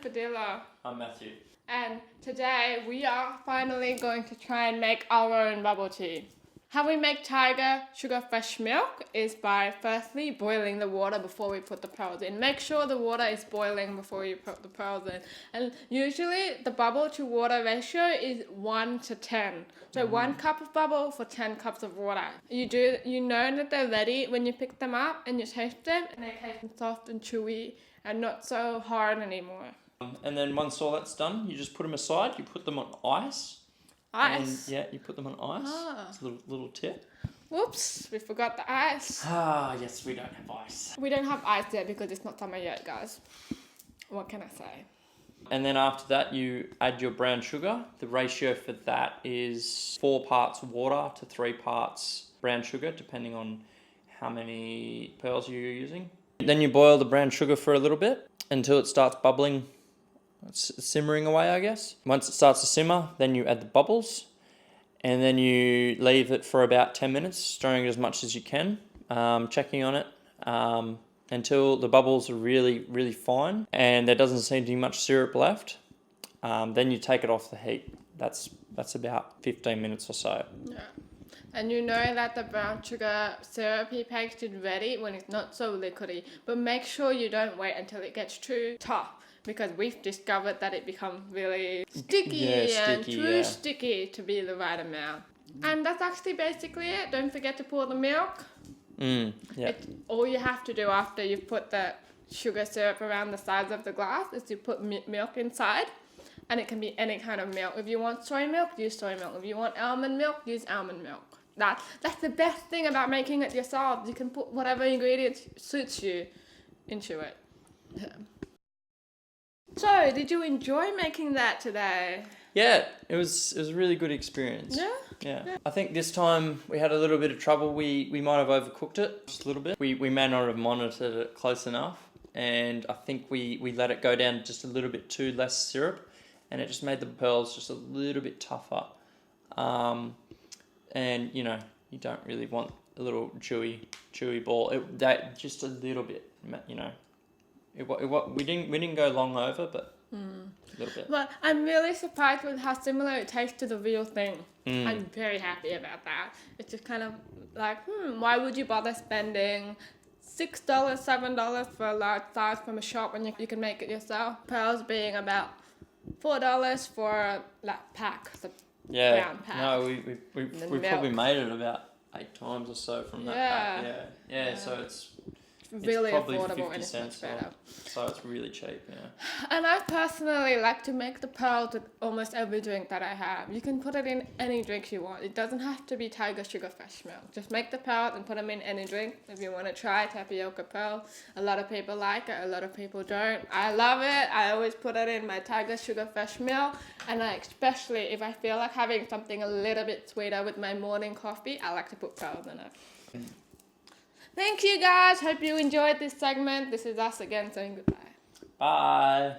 Padilla. I'm Matthew. And today we are finally going to try and make our own bubble tea. How we make Tiger Sugar Fresh Milk is by firstly boiling the water before we put the pearls in. Make sure the water is boiling before you put the pearls in. And usually the bubble to water ratio is 1 to 10. So 1 cup of bubble for 10 cups of water. You know that they're ready when you pick them up and you taste them, and they taste soft and chewy and not so hard anymore. And then once all that's done, you just put them aside. You put them on ice. Ice? And, yeah, you put them on ice. Ah. It's a little tip. Whoops, we forgot the ice. Ah, yes, we don't have ice. We don't have ice yet because it's not summer yet, guys. What can I say? And then after that, you add your brown sugar. The ratio for that is 4 parts water to 3 parts brown sugar, depending on how many pearls you're using. Then you boil the brown sugar for a little bit until it starts bubbling. It's simmering away, I guess. Once it starts to simmer, then you add the bubbles, and then you leave it for about 10 minutes, stirring it as much as you can, checking on it until the bubbles are really, really fine and there doesn't seem to be much syrup left. Then you take it off the heat. That's about 15 minutes or so. Yeah. And you know that the brown sugar syrupy paste is ready when it's not so liquidy, but make sure you don't wait until it gets too tough, because we've discovered that it becomes really sticky sticky to be the right amount. And that's actually basically it. Don't forget to pour the milk. All you have to do after you've put the sugar syrup around the sides of the glass is you put milk inside. And it can be any kind of milk. If you want soy milk, use soy milk. If you want almond milk, use almond milk. That's the best thing about making it yourself. You can put whatever ingredients suits you into it. Yeah. So, did you enjoy making that today? Yeah, it was a really good experience. Yeah. I think this time we had a little bit of trouble. We might have overcooked it just a little bit. We may not have monitored it close enough, and I think we let it go down just a little bit too less syrup, and it just made the pearls just a little bit tougher. And you know, you don't really want a little chewy ball. Just a little bit, you know. We didn't go long over, but a little bit. But I'm really surprised with how similar it tastes to the real thing. I'm very happy about that. It's just kind of like, why would you bother spending $6, $7 for a large size from a shop when you can make it yourself? Pearls being about $4 for that pack, the brown pack. No, we probably made it about 8 times or so from that pack. Yeah. So it's really probably affordable 50 and it's cents much better. So it's really cheap, yeah. And I personally like to make the pearls with almost every drink that I have. You can put it in any drink you want. It doesn't have to be Tiger Sugar Fresh Milk. Just make the pearls and put them in any drink. If you want to try tapioca pearl, a lot of people like it, a lot of people don't. I love it. I always put it in my Tiger Sugar Fresh Milk, and especially if I feel like having something a little bit sweeter with my morning coffee, I like to put pearls in it. Thank you guys. Hope you enjoyed this segment. This is us again saying goodbye. Bye.